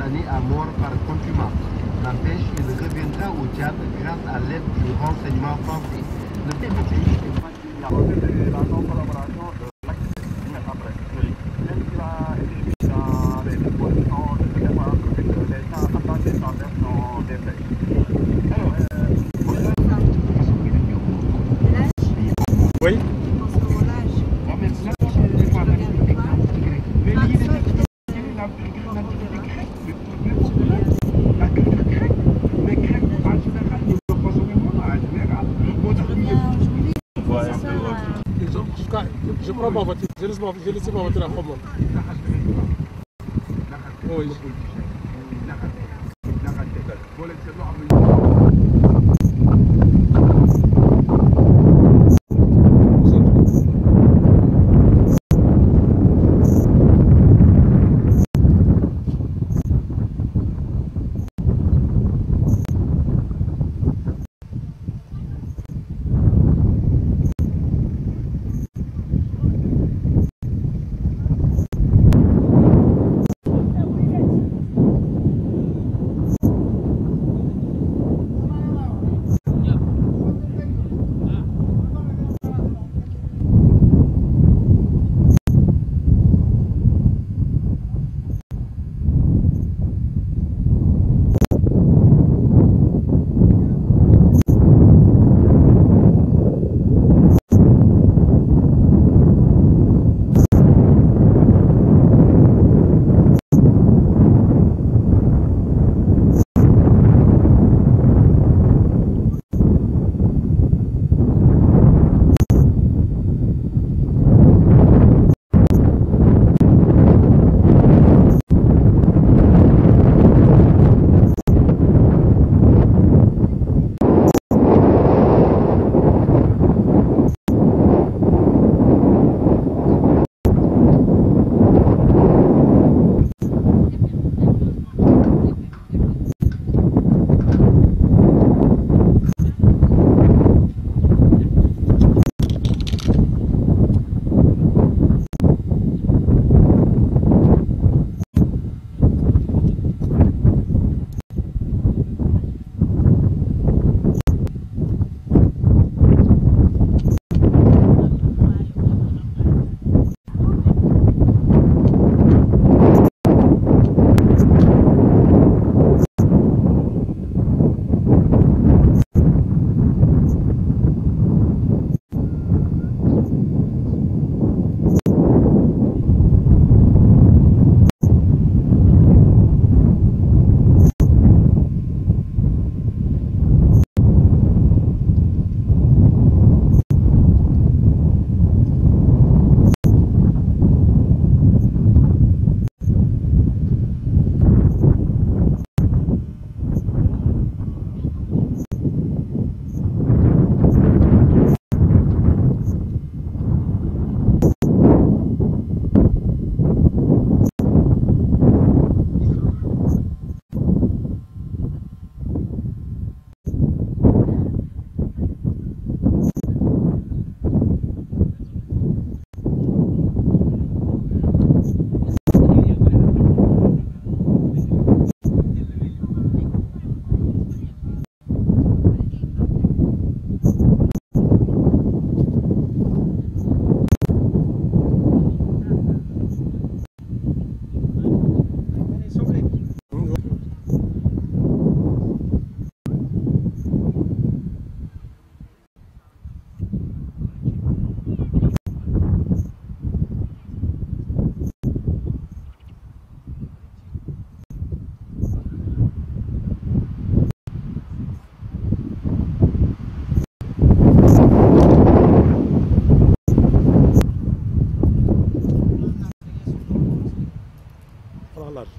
condamné à mort par contumace. N'empêche, il reviendra au Tchad grâce à l'aide du renseignement français. Le pays est pas la non-collaboration de l'activité après. Même s'il a été mis dans les dispositions de se défendre, les gens attendent sans version des faits. Oui. Je prends ma voiture, je laisse ma voiture à Khomone. Oui.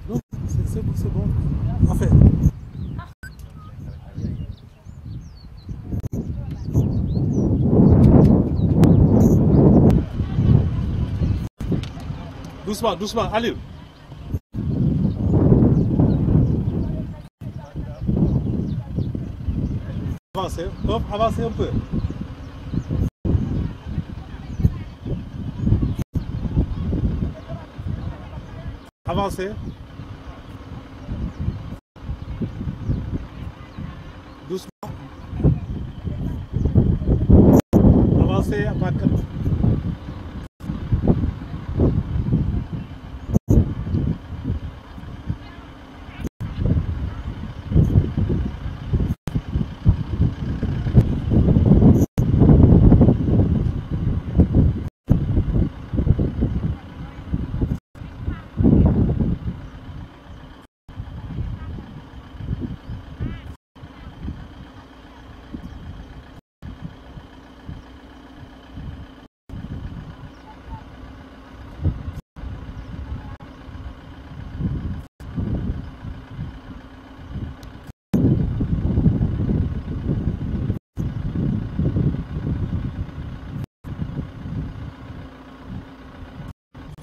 Non, c'est bon. Enfin. Doucement, doucement, allez. Avancez, hop, avancez un peu. Avancez.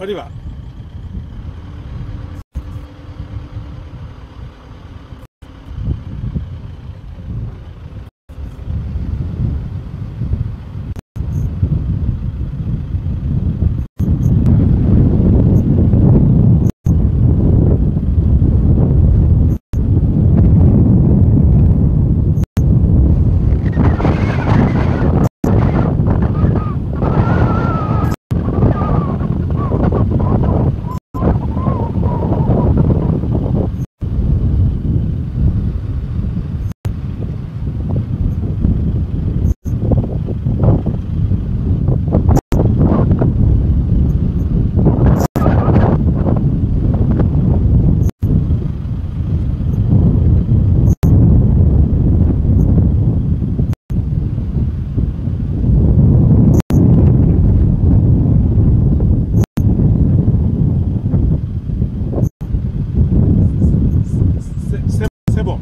On y va. C'est bon.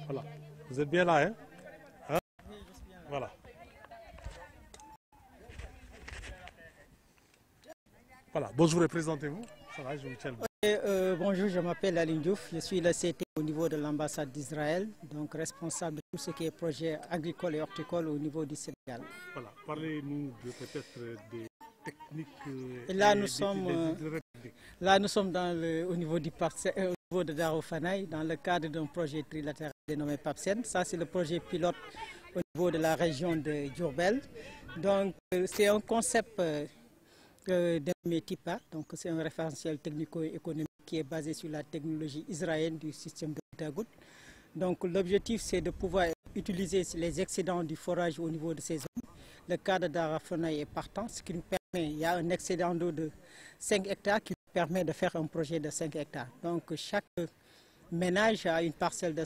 Voilà. Vous êtes bien là, hein? Hein? Voilà. Voilà. Bonjour et présentez-vous. Ça va, je vous tiens. Bonjour, je m'appelle Aline Diouf, je suis le CT au niveau de l'ambassade d'Israël, donc responsable de tout ce qui est projet agricole et horticole au niveau du Sénégal. Voilà, parlez-nous peut-être des techniques. Et là, nous sommes au niveau au niveau de Darou Fanaï, dans le cadre d'un projet trilatéral dénommé PAPSEN. Ça, c'est le projet pilote au niveau de la région de Diourbel. Donc, c'est un concept dénommé TIPA, donc c'est un référentiel technico-économique qui est basé sur la technologie israélienne du système de goutte à goutte. Donc l'objectif c'est de pouvoir utiliser les excédents du forage au niveau de ces zones. Le cadre d'Arafanaï est partant, ce qui nous permet, il y a un excédent d'eau de 5 hectares qui nous permet de faire un projet de 5 hectares. Donc chaque ménage a une parcelle de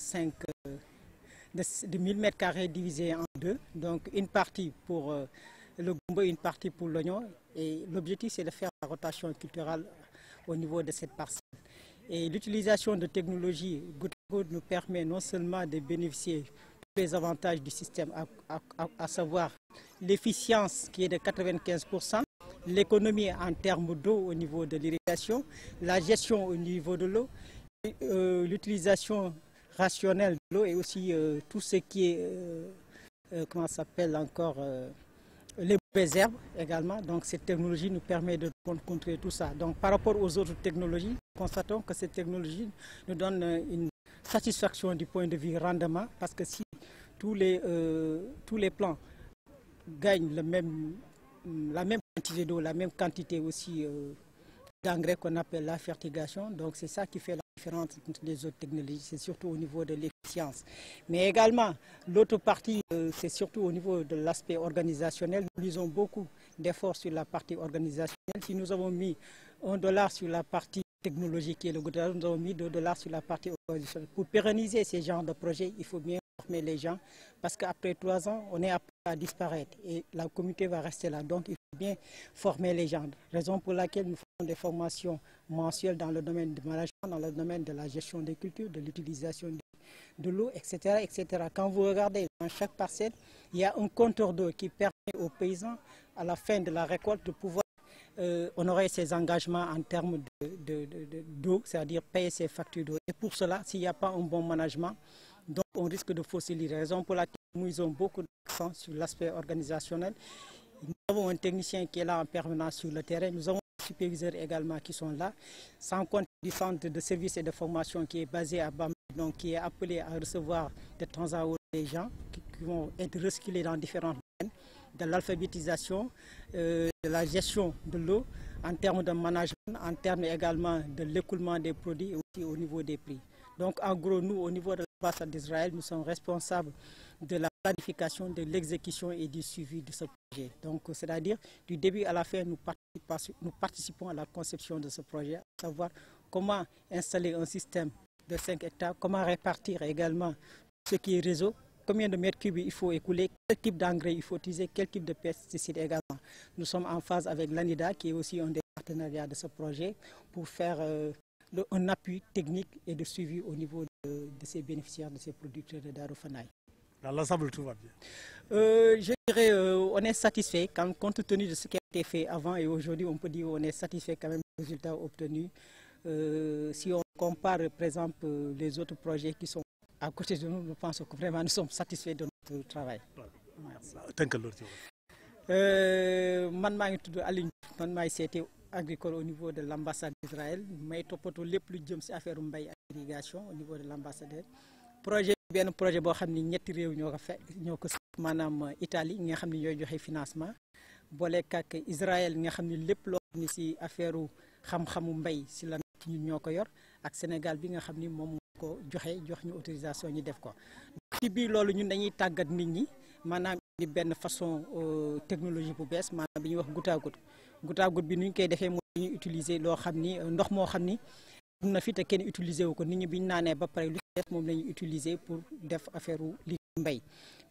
1000 m² divisée en deux, donc une partie pour le gombo et une partie pour l'oignon. Et l'objectif, c'est de faire la rotation culturelle au niveau de cette parcelle. Et l'utilisation de technologies goutte à goutte nous permet non seulement de bénéficier de tous les avantages du système, à savoir l'efficience qui est de 95%, l'économie en termes d'eau au niveau de l'irrigation, la gestion au niveau de l'eau, l'utilisation rationnelle de l'eau et aussi tout ce qui est, comment ça s'appelle encore, les réserve également. Donc cette technologie nous permet de contrôler tout ça. Donc par rapport aux autres technologies, nous constatons que cette technologie nous donne une satisfaction du point de vue rendement, parce que si tous les plants gagnent la même quantité d'eau, la même quantité aussi d'engrais qu'on appelle la fertigation, donc c'est ça qui fait la différence entre les autres technologies, c'est surtout au niveau de l'efficience. Mais également, l'autre partie, c'est surtout au niveau de l'aspect organisationnel. Nous lisons beaucoup d'efforts sur la partie organisationnelle. Si nous avons mis $1 sur la partie technologique qui est le gouvernement, nous avons mis $2 sur la partie organisationnelle. Pour pérenniser ces genres de projets, il faut bien former les gens, parce qu'après 3 ans, on est appelé à disparaître et la communauté va rester là. Donc, il faut bien former les gens. Raison pour laquelle nous faisons des formations mensuelles dans le domaine du management, dans le domaine de la gestion des cultures, de l'utilisation de l'eau, etc., etc. Quand vous regardez dans chaque parcelle, il y a un compteur d'eau qui permet aux paysans, à la fin de la récolte, de pouvoir honorer ses engagements en termes d'eau, c'est-à-dire payer ses factures d'eau. Et pour cela, s'il n'y a pas un bon management, donc on risque de fausser les raisons pour laquelle nous avons beaucoup d'accent sur l'aspect organisationnel. Nous avons un technicien qui est là en permanence sur le terrain. Nous avons des superviseurs également qui sont là, sans compter du centre de services et de formation qui est basé à Bambi, donc qui est appelé à recevoir de temps à autre des gens qui vont être recyclés dans différents domaines, de l'alphabétisation, de la gestion de l'eau, en termes de management, en termes également de l'écoulement des produits et aussi au niveau des prix. Donc en gros, nous, au niveau de l'ambassade d'Israël, nous sommes responsables de la planification, de l'exécution et du suivi de ce projet. Donc c'est-à-dire, du début à la fin, nous participons à la conception de ce projet, à savoir comment installer un système de 5 hectares, comment répartir également ce qui est réseau, combien de mètres cubes il faut écouler, quel type d'engrais il faut utiliser, quel type de pesticides également. Nous sommes en phase avec l'ANIDA, qui est aussi un des partenariats de ce projet, pour faire un appui technique et de suivi au niveau de ces bénéficiaires, de ces producteurs de Darou Fanaye. Dans l'ensemble, tout va bien. Je dirais on est satisfait, compte tenu de ce qui a été fait avant et aujourd'hui, on peut dire qu'on est satisfait quand même des résultats obtenus. Si on compare, par exemple, les autres projets qui sont à côté de nous, je pense que vraiment nous sommes satisfaits de notre travail. Merci. Man maa ngi tudd Aliou Diouf, man maay seeti agricole au niveau de l'ambassade d'Israël, may toppatoo lépp lu jëm ci affaire mbay ak irrigation au niveau de l'ambassadeur. Projet benn projet boo xam ni ñetti réew ñoo ko maanaam Italie nga xam ni ñooy joxe financement, booleeg ak Israël nga xam ni lépp loo xam ni ci affaire xam-xamu mbay ci la ñun ñoo ko yor, ak Sénégal bi nga xam ni moom ko jox ñu autorisation ñu def ko. Ci biir loolu ñun dañuy tàggat nit ñi maanaam di benn façon technologie bu bees maanaam bi ñuy wax goutte à goutte bi nu ñu koy defee mooy ñuy utiliser loo xam ni ndox moo xam ni am na fi te kenn utiliser wu ko, nit ñi bi ñu naanee ba pare lu ci def moom la ñuy utiliser pour def affaire li mbay.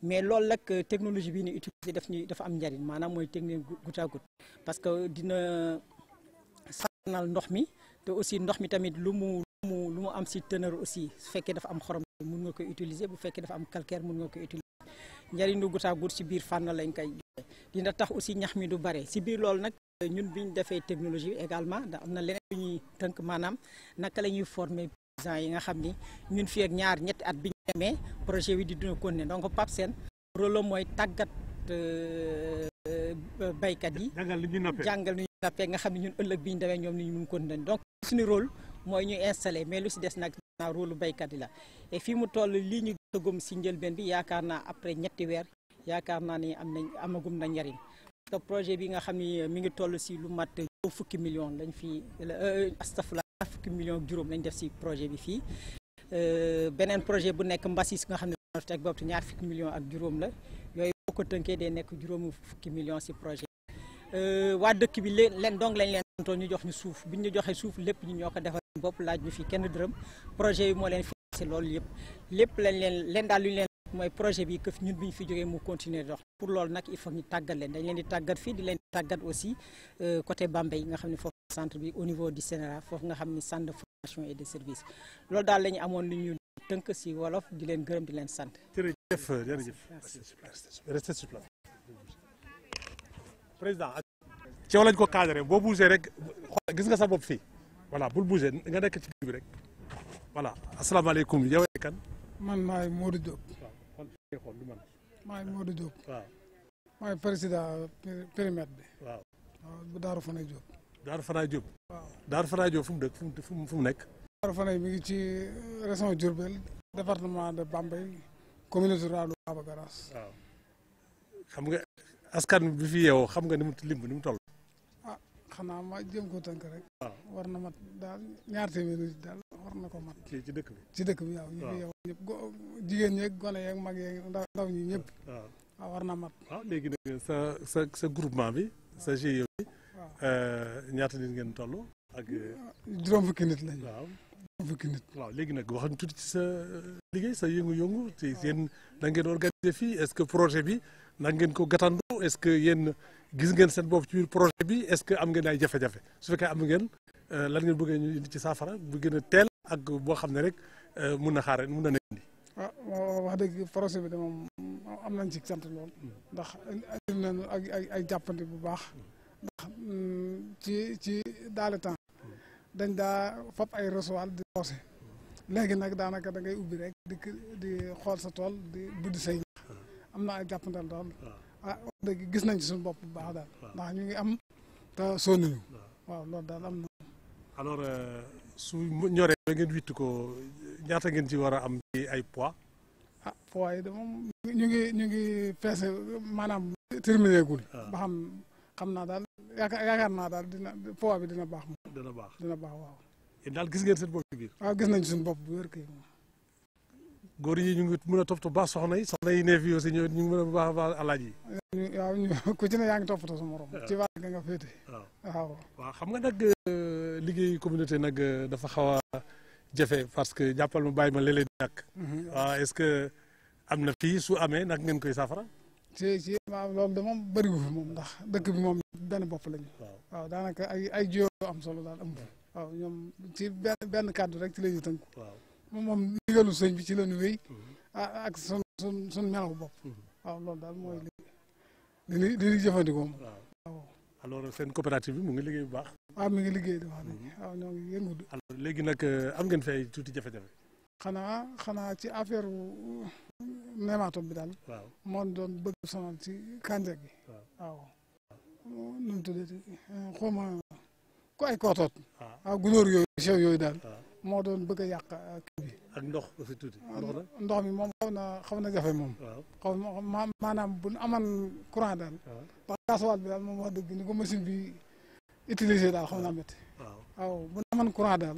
Mais loolu nag technologie bi ñu utiliser dafa am njariñ, maanaam mooy technique goutte à goutte, parce que dina saxanal ndox mi te aussi ndox mi tamit lu mu am ci teneur aussi, su fekkee dafa am xorom mun nga koy utiliser, bu fekkee dafa am calcaire mun nga koy utiliser. njëriñu goutte à goutte ci biir fànn lañ koy joxe, dina tax aussi ñax mi du bare ci biir loolu nag ñun bi ñu defee technologie également da am na leneen lu ñuy tënk, maanaam naka la ñuy former paysans yi nga xam ni ñun fii ak ñetti at bi ñu demee projet bi di dina continuer. Donc Pape Sène rôle mooy tàggat baykat yi, jàngal ñu nappee nga xam ne ñun ëllëg bi ñu demee ñoom ni ñu mun continuer. Donc suñu rôle mooy ñu installer, mais lu ci des nag rôle baykat yi la. Et fii mu toll lii ñu gëm ci njëlbeen bi yaakaar naa après ñetti weer yaakaar naa ni amagum na njariñ. Parce que projet bi nga xam ni mi ngi toll ci lu mat fukki millions lañ fi astafurlah fukki millions ak juróom lañ def ci projet bi fii. Beneen projet bu nekk Mbassis nga xam ne teg boobu ñaar fukki millions ak juróom la, yooyu boo ko tënkee day nekk juróomi fukki millions ci projet. Waa dëkk bi leen donc lañ leen tontoon ñu jox ñu suuf, bi ñu joxee suuf lépp ñu ñoo ko defal bopp, laaj ñu fi kenn dërëm. Projet bi moo leen financé loolu lépp lañ leen daal lu ñu leen mooy projet bi que ñun bi ñu fi jógee mu continuer dox. Pour loolu nag il faut ñu tàggat leen, dañ leen di tàggat fii di leen tàggat aussi côté Bambey nga xam ne foofu centre bi au niveau du Sénégal foofu nga xam ni centre de formation et de service. Loolu daal la ñu amoon lu ñu tënk ci wolof, di leen gërëm di leen sant. jërëjëf. Restez sur place. Président ci yow lañ ko cadré, boo bougé rek gis nga sa bopp fii, voilà bul bougé nga nekk ci bi rek, voilà. Asalaamaaleykum, yow kan? Man maay Modou Diop. waaw kon xool du man. maay Modou Diop. waaw mooy président périmètre bi. waaw bu Daaru Fanay Diop. Daaru Fanay Diop. waaw Daaru Fanay Diop fu mu dëkk fu mu nekk. Daaru Fanay mi ngi ci région Diourbel département de Bambey communauté rurale Baba Garaas. waaw xam nga askan bi fi yeewoo xam nga ni mu lim ni mu toll. ah xanaa ma jëm ko tënk rek. waaw war na mat daal ñaar téeméeri nit daal war na ko mat. ci dëkk bi. ci dëkk bi waaw ñu fi yeewoo ñëpp jigéen ñeeg gone yeeg mag yeeg ndaw ñi ñëpp. waaw war na mat. waaw léegi nag sa groupement bi sa GIE bi. ñaata nit ngeen toll ak. juróom fukki nit lañu. waaw juróom fukki nit. waaw léegi nag wax tuuti ci sa liggéey sa yëngu-yëngu te yéen da ngeen organiser fii est-ce que projet bi na ngeen ko gàttandu est-ce que yéen gis ngeen seen bopp ci biir projet bi est-ce que am ngeen ay jafe-jafe su fekkee am ngeen lan ngeen bëggee ñu indi ci saafara bu gën a teel ak boo xam ne rek mun na xaar mun na nekk indi. wax dëgg projet bi de moom am nañ ci sant lool ndax indi nañu ay jàppante bu baax ndax ci dans le temps dañ daa fab ay recevoir di roose léegi nag daanaka da ngay ubbi rek di xool sa tool di buddi say ñax am na ay jàppandal daal wax dëgg gis nañ ci suñu bopp bu baax daal ndax ñu ngi am te sonnuñu waaw loolu daal am na. alors su ñoree ba ngeen witt ko ñaata ngeen ci war a am ci ay poids. poids yi de moom ñu ngi peese maanaam terminé gul. ba xam naa daal yaakaar naa daal poids bi dina baax moom. dina baax waaw. yéen daal gis ngeen seen bopp ci biir. waaw gis nañ suñu bopp bu wér kay moom. góor yi ñu ngi mën a toppatoo baax soxna yi neef yi aussi ñu ngi mën a baax alaaj yi. waaw ku ci ne yaa ngi toppatoo sa morom. ci wàll nga féete. waaw xam nga nag liggéey communauté nag dafa xaw a jafe parce que jàppal ma bàyyi ma léeg-léeg ñàkk. waaw est-ce que am na fii su amee nag ngeen koy saafara. waaw loolu de moom bëriwu fi moom ndax dëkk bi moom benn bopp lañu. waaw daanaka ay jiw am solo daal am waaw ñoom ci benn kàddu rek ci la ñuy tënku. moom ndigalu sëñ bi ci la ñu wéy ak sun melaw bopp. waaw loolu daal mooy li jëfandikoo moom. waaw alors seen coopérative bi mu ngi liggéey bu baax. waaw mi ngi liggéey de wax dëgg waaw ñoo ngi yëngu. alors léegi nag am ngeen fay tuuti jafe-jafe. xanaa ci affaire nématode bi daal. waaw moo doon bëgg sonal ci kànja gi. waaw nu mu tuddati xawma ku ay kootoot. waaw gunóor yooyu sew yooyu daal. moo doon bëgg a yàq kii bi. ak ndox aussi tuuti. ndox mi moom xaw na jafe moom. xaw ma maanaam bu ñu amoon courant daal. ndax gasoil bi daal moom wax dëgg ni ko machine bi utilisé daal xaw naa métti. waaw bu ñu amoon courant daal.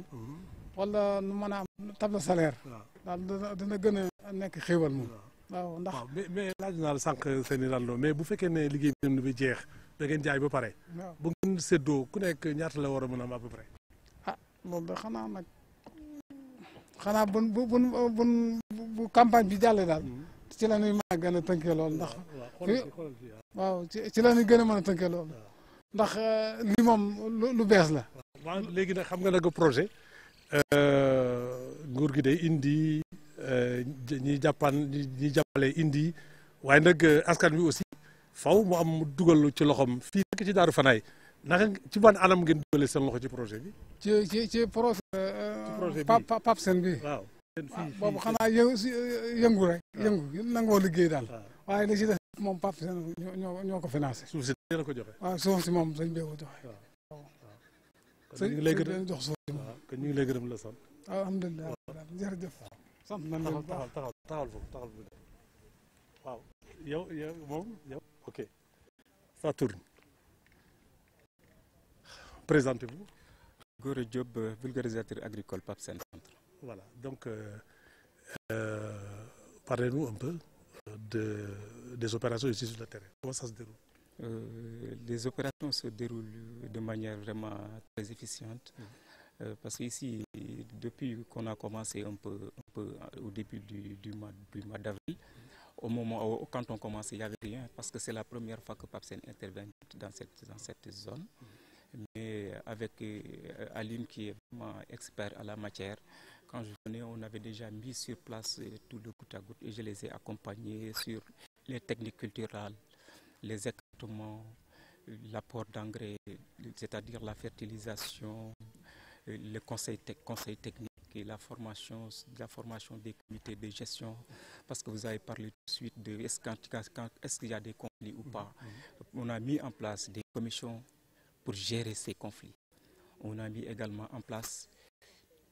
wala nu mën a am table salaire. daal dina gën a nekk xéwal moom. waaw ndax mais laaj naa la sànq seen i ràlloo mais bu fekkee ne liggéey bi jeex da ngeen jaay ba pare. bu ngeen séddoo ku nekk ñaata la war a mën a am à peu près. loolu de xanaa nag. xanaa bu campagne bi jàllee daal ci la ñuy mën a gën a tënkee lool ndax waaw ci la ñuy gën a mën a tënkee lool ndax lii moom lu bees la. waaw léegi nag xam nga nag projet nguur gi day indi ñi jàppale indi waaye nag askan wi aussi faw mu am dugal ci loxoom fii nekk ci Daaru Fanaay naka ci ban anam ngeen dugalee seen loxo ci projet bi. ci projet PAPSEN bi. waaw boobu xanaa yëngu rek. yëngu nangoo liggéey daal. waaye li ci def moom PAPSEN ñoo ko financé. suuf si dina ko joxe. waaw suuf si moom sëñ bee ko joxe. waaw kon ñu ngi lay gërëm jox suuf si moom. kon ñu ngi lay gërëm la sant. alhamdulilah jërëjëf. sant nañ leen bu baax taxawal foofu waaw yow moom yow ok ça tourne. Présentez-vous. Gora Diop, vulgarisateur agricole PAPSEN Centre. Voilà, donc parlez-nous un peu des opérations ici sur le terrain. Comment ça se déroule? Les opérations se déroulent de manière vraiment très efficiente. Parce qu'ici, depuis qu'on a commencé un peu au début du mois d'avril, au moment où, quand on commençait, il n'y avait rien, parce que c'est la première fois que PAPSEN intervient dans cette zone. Mais avec Aline qui est vraiment expert à la matière, quand je venais, on avait déjà mis sur place tout le goutte à goutte et je les ai accompagnés sur les techniques culturelles, les écartements, l'apport d'engrais, c'est-à-dire la fertilisation, le conseil technique évoqué la formation des comités de gestion, parce que vous avez parlé tout de suite de est-ce qu'il y a des conflits ou pas. On a mis en place des commissions pour gérer ces conflits. On a mis également en place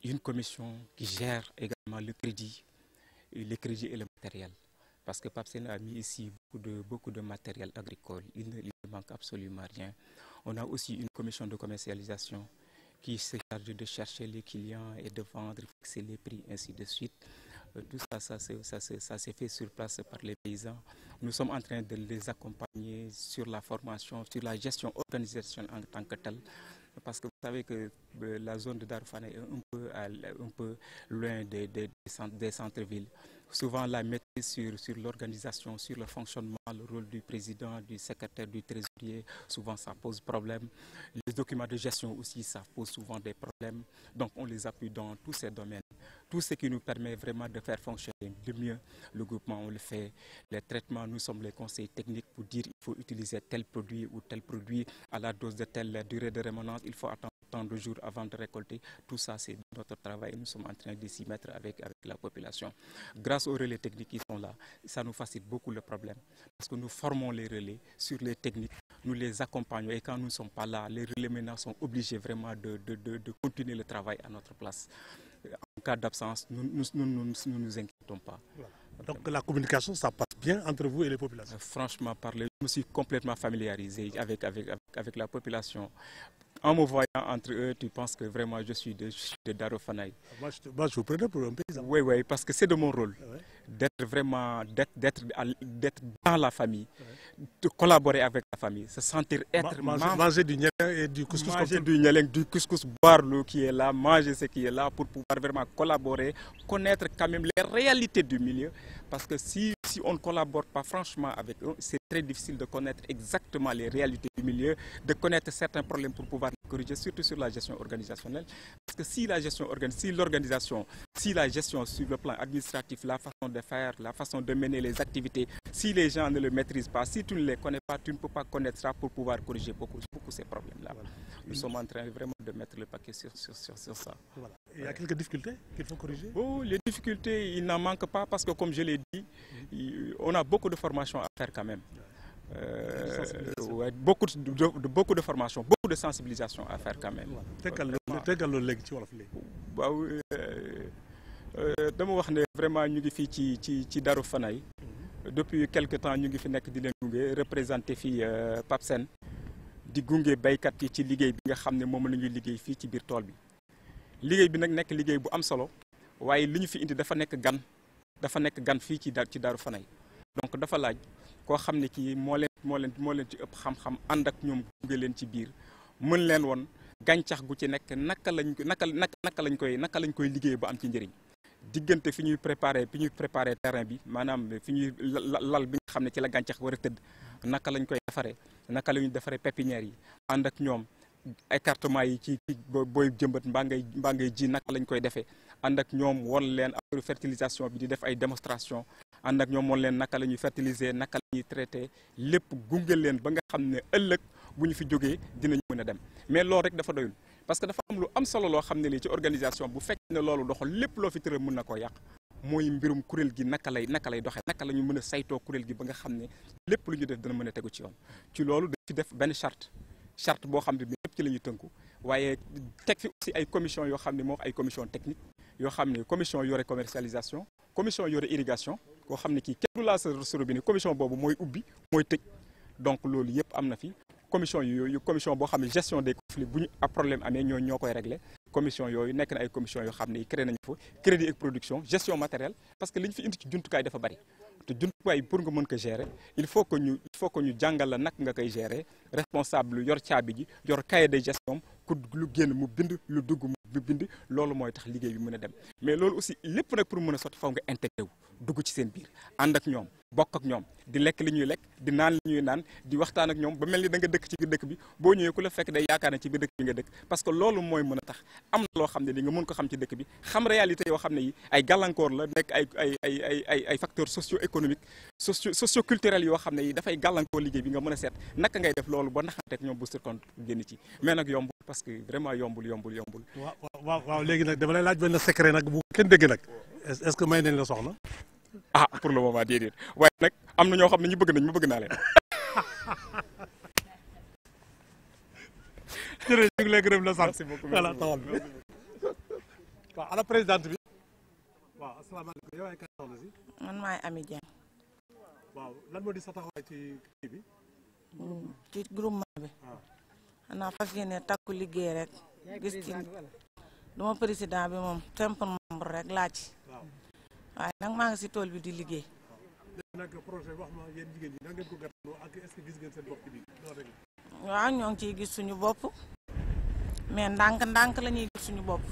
une commission qui gère également le crédit et le matériel. Parce que PAPSEN a mis ici beaucoup de matériel agricole. Il ne manque absolument rien. On a aussi une commission de commercialisation qui se charge de chercher les clients et de vendre, fixer les prix, ainsi de suite. Tout ça s'est fait sur place par les paysans. Nous sommes en train de les accompagner sur la formation, sur la gestion organisationnelle en tant que telle. Parce que vous savez que la zone de Darou Fanaye est un peu loin des centres-villes. Souvent la maîtrise sur l'organisation, sur le fonctionnement, le rôle du président, du secrétaire, du trésorier, souvent ça pose problème. Les documents de gestion aussi, ça pose souvent des problèmes. Donc on les appuie dans tous ces domaines. Tout ce qui nous permet vraiment de faire fonctionner le mieux le groupement, on le fait. Les traitements, nous sommes les conseils techniques pour dire qu'il faut utiliser tel produit ou tel produit à la dose de telle durée de rémanence, il faut attendre tant de jours avant de récolter. Tout ça, c'est notre travail. Nous sommes en train de s'y mettre avec la population. Grâce aux relais techniques qui sont là, ça nous facilite beaucoup le problème. Parce que nous formons les relais sur les techniques, nous les accompagnons et quand nous ne sommes pas là, les relais maintenant sont obligés vraiment de continuer le travail à notre place. En cas d'absence, nous ne nous inquiétons pas. Voilà. Donc la communication, ça passe bien entre vous et les populations? Franchement parler, je me suis complètement familiarisé avec la population. En me voyant entre eux, tu penses que vraiment je suis de Darou Fanaye. Moi, je vous prenais pour un paysan. Oui, parce que c'est de mon rôle. Ouais. D'être dans la famille, ouais. De collaborer avec la famille, se sentir être manger du nieleng et du couscous. Manger du nieleng, du couscous, boire l'eau qui est là, manger ce qui est là pour pouvoir vraiment collaborer, connaître quand même les réalités du milieu. Parce que si on ne collabore pas franchement avec eux, c'est très difficile de connaître exactement les réalités du milieu, de connaître certains problèmes pour pouvoir les corriger, surtout sur la gestion organisationnelle. Parce que si la gestion sur le plan administratif, la façon de faire, la façon de mener les activités, si les gens ne le maîtrisent pas, si tu ne les connais pas, tu ne peux pas connaître ça pour pouvoir corriger beaucoup ces problèmes-là. Voilà. Nous sommes en train vraiment de mettre le paquet sur ça. Voilà. Il y a quelques difficultés qu'il faut corriger? Oh, les difficultés, il n'en manque pas parce que comme je l'ai dit, on a beaucoup de formations à faire quand même. Ouais, beaucoup de formations, beaucoup de sensibilisation à faire quand même. Dama wax ne vraiment ñu ngi fii ci Darou Fanaye depuis quelque temps ñu ngi fi nekk di leen gunge représenté fii PAPSEN di gunge baykat yi ci liggéey bi nga xam ne moom la ñuy liggéey fii ci biir tool bi. liggéey bi nag nekk liggéey bu am solo waaye li ñu fi indi dafa nekk gan fii ci Darou Fanaye donc dafa laaj koo xam ne kii moo leen ci ëpp xam-xam ànd ak ñoom gunge leen ci biir mën leen woon gàncax gu ci nekk naka lañ koy liggéey ba am ci njëriñ. diggante fi ñuy préparer terrain bi maanaam fi ñuy lal bi nga xam ne ci la gàncax war a tëdd naka lañ koy defaree naka la ñuy defaree pépinière yi ànd ak ñoom écartement yi ci booy jëmbat mbaa ngay ji naka lañ koy defee ànd ak ñoom won leen affaire fertilisation bi di def ay démonstration ànd ak ñoom won leen naka la ñuy fertiliser naka la ñuy traiter lépp gunge leen ba nga xam ne ëllëg bu ñu fi jógee dinañu mën a dem mais loolu rek dafa doyul parce que dafa am lu am solo loo xam ne lii ci organisation bu fekkee ne loolu doxal lépp loo fi tëral mën na koo yàq mooy mbirum kuréel gi naka lay doxee naka la ñu mën a saytoo kuréel gi ba nga xam ne lépp lu ñu def dana mën a tegu ci yoon ci loolu dañ fi def benn charte boo xam ne bi lépp ci la ñuy tënku waaye teg fi aussi ay commission yoo xam ne moo ay commission technique yoo xam ne commission yore commercialisation commission yore irrigation koo xam ne kii kenn du laa sa robinet commission boobu mooy ubbi mooy tëj donc loolu yëpp am na fi commission yooyu commission boo xam ne gestion des conflits bu ñu ab problème amee ñoo koy régler commission yooyu nekk na ay commission yoo xam ne créé nañu fa crédit et production gestion matériel parce que li ñu fi indi ci jumtukaay dafa bari te jumtukaay pour nga mën ko gérer il faut que ñu jàngal la nag nga koy gérer responsable yor caabi ji yor cahier de gestion ku lu génn mu bind lu dugg mu bind loolu mooy tax liggéey bi mën a dem mais loolu aussi lépp nag pour mën a sotti faw nga intégré wu dugg ci seen biir ànd ak ñoom bokk ak ñoom di lekk li ñuy lekk di naan li ñuy naan di waxtaan ak ñoom ba mel ni da nga dëkk ci biir dëkk bi boo ñëwee ku la fekk day yaakaar ne ci biir dëkk bi nga dëkk parce que loolu mooy mën a tax am na loo xam ne li nga mën ko xam ci dëkk bi xam réalité yoo xam ne yi ay gàllankoor la nekk ay facteurs socio-économiques socio-culturels yoo xam ne yi dafay gàllankoor liggéey bi nga mën a seet naka ngay def loolu ba naxanteeg ñoom bu surkon génn ci mais nag yomb parce que vraiment yombul. waaw léegi nag dama lay laaj benn secret nag bu kenn dégg nag est-ce que may nañ la soxna. ah pour le moment déedéet waaye nag am na ñoo xam ne ñu bëgg nañ ma bëgg naa leen. jërëjëf ñu ngi lay gërëm la sant. Merci beaucoup. voilà tawal bi. waaw ala présidente bi. waaw asalaamaaleykum yow ay kan soxna si. man maay Ami Dieng. waaw lan moo di sa taxawaay ci kii bi. ci groupement bi. xanaa fas yéene takku liggéey rek. gis ci duma président bi moom simple membre rek laa ci. waaye nag maa ngi si tool bi di liggéey. léegi nag projet wax ma yéen jigéen ñi na ngeen ko gàttandoo ak est-ce que gis ngeen seen bopp ci biir. waaw ñoo ngi ciy gis suñu bopp mais ndànk la ñuy gis suñu bopp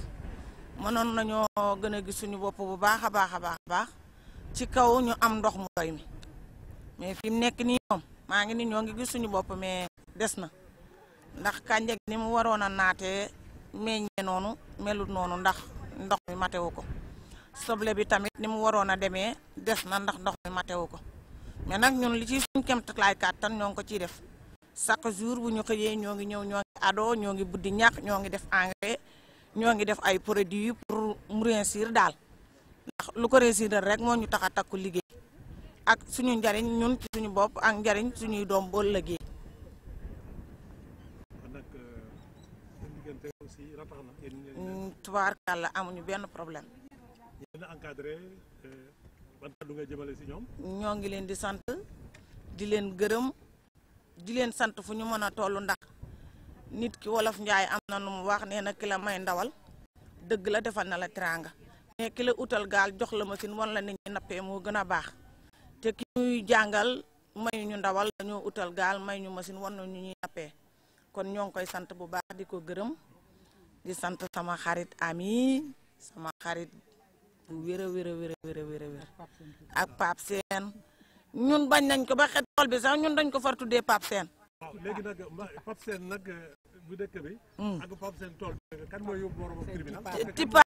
mënoon nañoo gën a gis suñu bopp bu baax a baax ci kaw ñu am ndox mu doy mi mais fi mu nekk nii moom maa ngi ni ñoo ngi gis suñu bopp mais des na ndax kànja gi ni mu waroon a naatee meññee noonu melut noonu ndax ndox mi matewu ko soble bi tamit ni mu waroon a demee des na ndax ndox mi matewu ko mais nag ñun li ci suñ kemtalaay kàttan ñoo ngi ko ciy def chaque jour bu ñu xëyee ñoo ngi ñëw ñoo ngi ado ñoo ngi buddi ñax ñoo ngi def engrais ñoo ngi def ay produits pour mu réussir daal ndax lu ko réussir rek moo ñu tax a takku liggéey ak suñu njariñ ñun ci suñu bopp ak njariñ suñuy doom bool liggéey. tubaarkàlla amuñu benn problème. yéen a encadré ban kàddu nga jëmale si ñoom. ñoo ngi leen di sant di leen gërëm. di leen sant fu ñu mën a toll ndax nit ki wolof njaay am na nu mu wax nee na ki la may ndawal dëgg la defal na la teraanga mais ki la utal gaal jox la machine wan la nit ñi nappee moo gën a baax te ki ñuy jàngal mayu ñu ndawal dañoo utal gaal may ñu machine wan na ñu ñuy nappee kon ñoo ngi koy sant bu baax di ko gërëm di sant sama xarit Ami sama xarit bu wér ak Pape Sène ñun bañ nañ ko ba xet tool bi sax ñun dañ ko far tuddee Pape Sène. waaw léegi nag Pape Sène nag bu dëkk bi. ak Pape Sène tool bi kan mooy yóbbu borom tribunal. Tipa